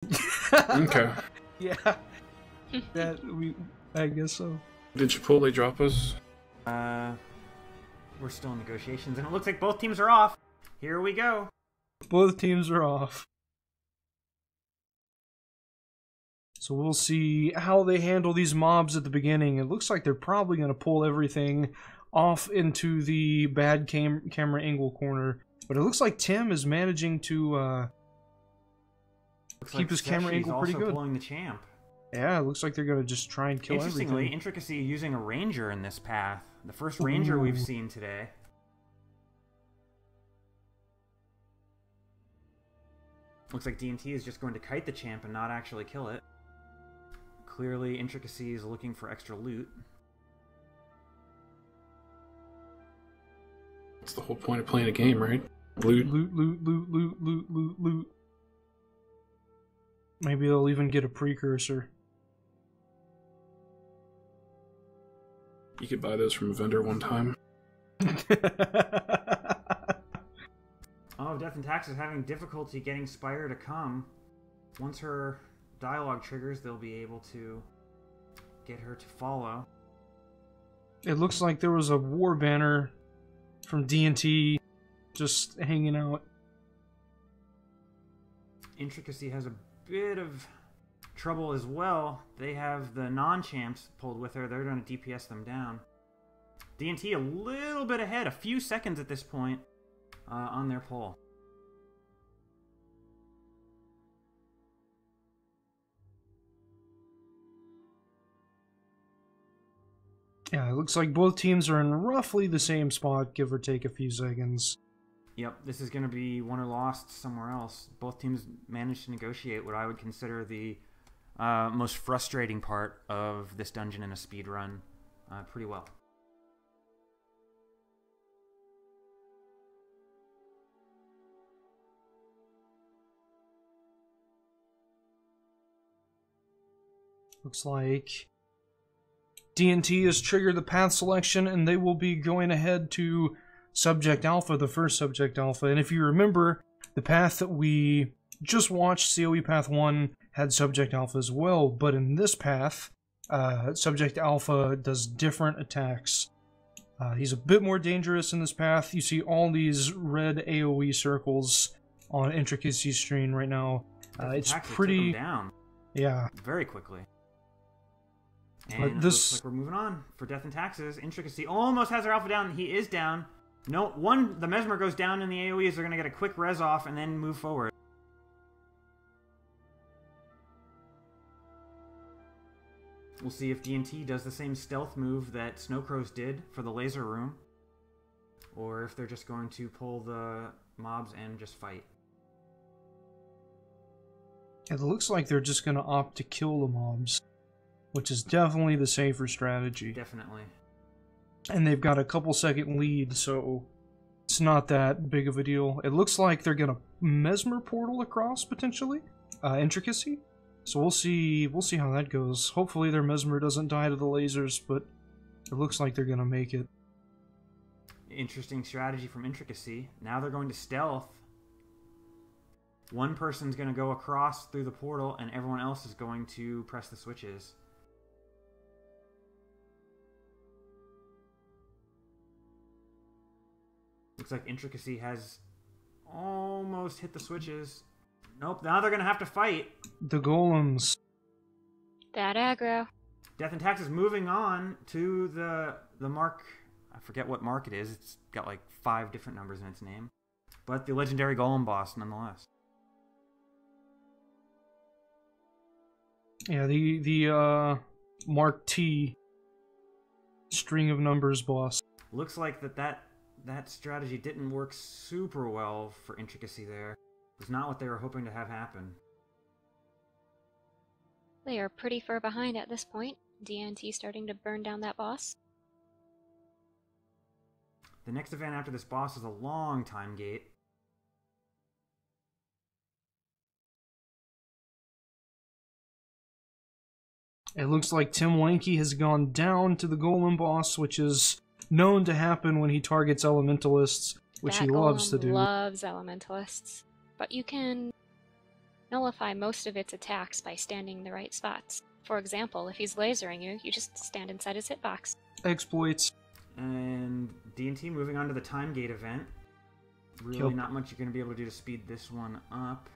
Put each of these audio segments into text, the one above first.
Okay. Yeah. I guess so. Did Chipotle drop us? We're still in negotiations, and it looks like both teams are off. Here we go. Both teams are off. So we'll see how they handle these mobs at the beginning. It looks like they're probably going to pull everything off into the bad camera angle corner. But it looks like Tim is managing to keep his camera angle pretty good. Pulling the champ. Yeah, it looks like they're going to just try and kill everything. Interestingly, Intricacy using a ranger in this path. The first ranger we've seen today. Looks like DnT is just going to kite the champ and not actually kill it. Clearly, Intricacy is looking for extra loot. That's the whole point of playing a game, right? Loot. Loot, loot, loot, loot, loot, loot, loot. Maybe they'll even get a precursor. You could buy those from a vendor one time. Oh, Death and Tax is having difficulty getting Spire to come. Once her dialogue triggers, they'll be able to get her to follow. It looks like there was a war banner from DnT just hanging out. Intricacy has a bit of trouble as well. They have the non-champs pulled with her. They're going to DPS them down. DnT a little bit ahead, a few seconds at this point on their pull. Yeah, it looks like both teams are in roughly the same spot, give or take a few seconds. Yep, this is going to be won or lost somewhere else. Both teams managed to negotiate what I would consider the most frustrating part of this dungeon in a speed run pretty well. Looks like DnT has triggered the path selection, and they will be going ahead to Subject Alpha, the first Subject Alpha. And if you remember, the path that we just watched, COE Path 1, had Subject Alpha as well. But in this path, Subject Alpha does different attacks. He's a bit more dangerous in this path. You see all these red AoE circles on Intricacy's screen right now. It's pretty... down. Yeah. Very quickly. And this looks like we're moving on for Death and Taxes. Intricacy almost has her alpha down. He is down. No, the Mesmer goes down in the AoEs. They're going to get a quick res off and then move forward. We'll see if DnT does the same stealth move that Snowcrows did for the laser room. Or if they're just going to pull the mobs and just fight. It looks like they're just going to opt to kill the mobs, which is definitely the safer strategy. Definitely. And they've got a couple second lead, so it's not that big of a deal. It looks like they're gonna Mesmer portal across, potentially. Intricacy. So we'll see how that goes. Hopefully their Mesmer doesn't die to the lasers, but it looks like they're gonna make it. Interesting strategy from Intricacy. Now they're going to stealth. One person's gonna go across through the portal, and everyone else is going to press the switches. Looks like Intricacy has almost hit the switches. Nope, now they're going to have to fight. The golems. Bad aggro. Death and Tax is moving on to the mark. I forget what mark it is. It's got like 5 different numbers in its name. But the legendary golem boss nonetheless. Yeah, the Mark T string of numbers boss. Looks like that strategy didn't work super well for Intricacy there. It was not what they were hoping to have happen. They are pretty far behind at this point. DnT starting to burn down that boss. The next event after this boss is a long time gate. It looks like Tim Lanky has gone down to the golem boss, which is known to happen when he targets elementalists, which he loves to do. Loves elementalists. But you can nullify most of its attacks by standing in the right spots. For example, if he's lasering you, you just stand inside his hitbox. Exploits. And DnT moving on to the time gate event. Really not much you're going to be able to do to speed this one up.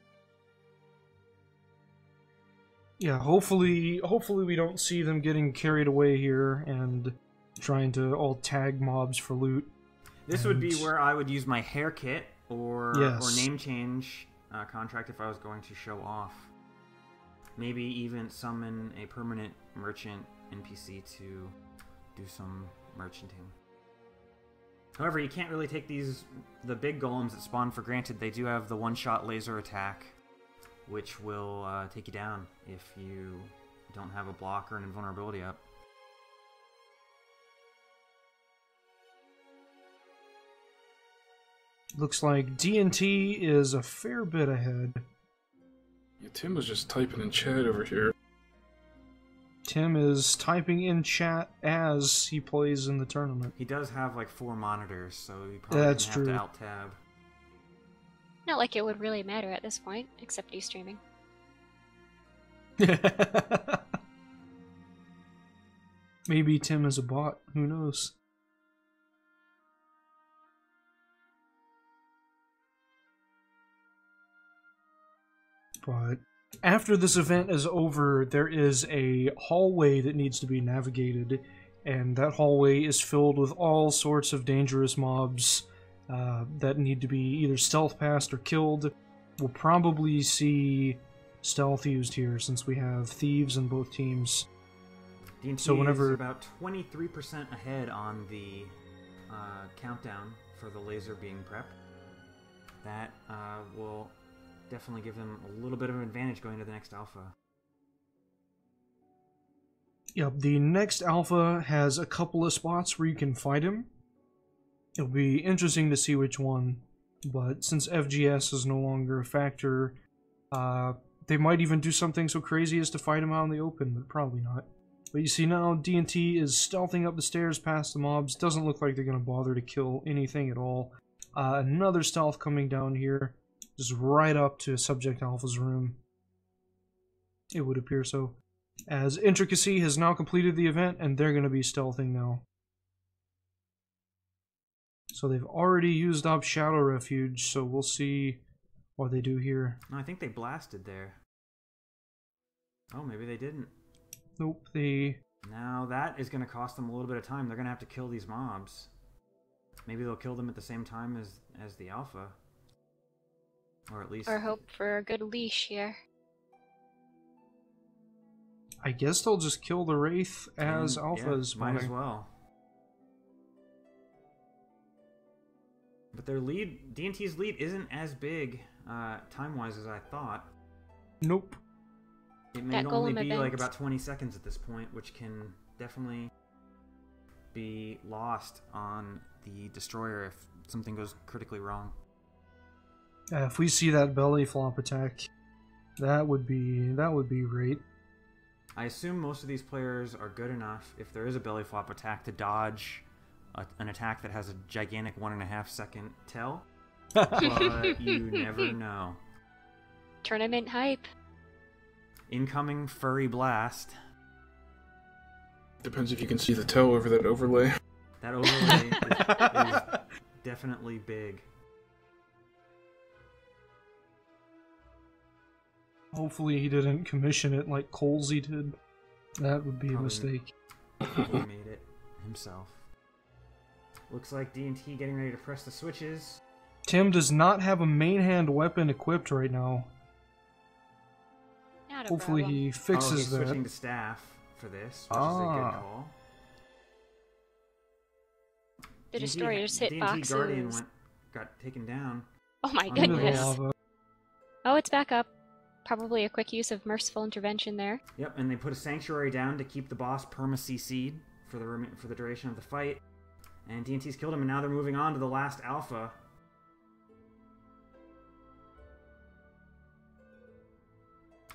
Yeah, hopefully we don't see them getting carried away here and trying to all tag mobs for loot. This would be where I would use my hair kit or name change contract if I was going to show off. Maybe even summon a permanent merchant NPC to do some merchanting. However, you can't really take the big golems that spawn for granted. They do have the one-shot laser attack, which will take you down if you don't have a block or an invulnerability up. Looks like DnT is a fair bit ahead. Yeah, Tim was just typing in chat over here. Tim is typing in chat as he plays in the tournament. He does have like 4 monitors, so he probably have to alt-tab. Not like it would really matter at this point, except he's streaming. Maybe Tim is a bot. Who knows? But after this event is over, there is a hallway that needs to be navigated, and that hallway is filled with all sorts of dangerous mobs that need to be either stealth passed or killed. We'll probably see stealth used here since we have thieves in both teams. DnT so whenever is about 23% ahead on the countdown for the laser being prepped. That will definitely give them a little bit of an advantage going to the next alpha. Yep, the next alpha has a couple of spots where you can fight him. It'll be interesting to see which one, but since FGS is no longer a factor, they might even do something so crazy as to fight him out in the open, but probably not. But you see now, DnT is stealthing up the stairs past the mobs. Doesn't look like they're going to bother to kill anything at all. Another stealth coming down here, just right up to Subject Alpha's room. It would appear so. As Intricacy has now completed the event, and they're going to be stealthing now. So they've already used up Shadow Refuge, so we'll see what they do here. No, I think they blasted there. Oh, maybe they didn't. Nope, they... Now that is going to cost them a little bit of time. They're going to have to kill these mobs. Maybe they'll kill them at the same time as the alpha. Or at least... Or hope for a good leash here. I guess they'll just kill the Wraith as alphas. Yeah, might as well. But their lead, DnT's lead, isn't as big time-wise as I thought. Nope. It may only be like about 20 seconds at this point, which can definitely be lost on the Destroyer if something goes critically wrong. If we see that belly flop attack, that would be great. I assume most of these players are good enough, if there is a belly flop attack, to dodge an attack that has a gigantic 1.5 second tail. But you never know. Tournament hype. Incoming furry blast. Depends if you can see the toe over that overlay. That overlay is definitely big. Hopefully he didn't commission it like Colsey did. That would be a mistake. He made it himself. Looks like DnT getting ready to press the switches. Tim does not have a main hand weapon equipped right now. Not a Hopefully problem. he fixes he's that. switching to staff for this, which is a good call. The Destroyer's hitboxes. Guardian got taken down. Oh my Under the goodness. lava. Oh, it's back up. Probably a quick use of merciful intervention there. Yep, and they put a Sanctuary down to keep the boss perma-CC'd for the duration of the fight. And DnT's killed him, and now they're moving on to the last alpha.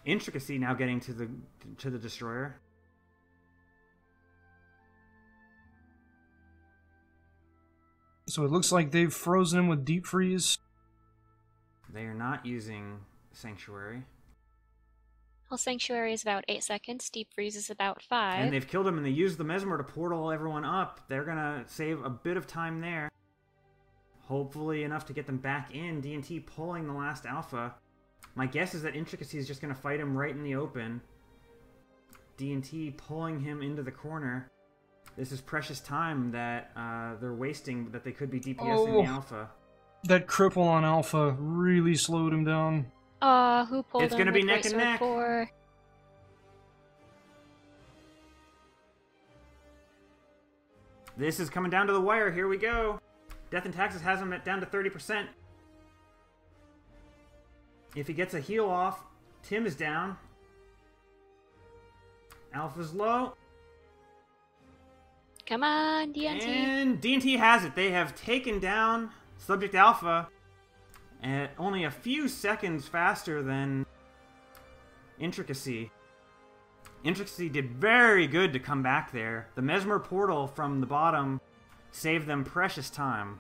Intricacy now getting to the Destroyer. So it looks like they've frozen him with Deep Freeze. They are not using Sanctuary. Well, Sanctuary is about 8 seconds. Deep Freeze is about 5. And they've killed him, and they used the Mesmer to portal everyone up. They're going to save a bit of time there. Hopefully enough to get them back in. DnT pulling the last Alpha. My guess is that Intricacy is just going to fight him right in the open. DnT pulling him into the corner. This is precious time that they're wasting, that they could be DPSing the Alpha. That cripple on Alpha really slowed him down. Who pulled him? It's going to be neck and Sword neck. 4? This is coming down to the wire. Here we go. Death and Taxes has him down to 30%. If he gets a heal off, Tim is down. Alpha's low. Come on, DnT. And DnT has it. They have taken down Subject Alpha at only a few seconds faster than Intricacy. Intricacy did very good to come back there. The Mesmer portal from the bottom saved them precious time.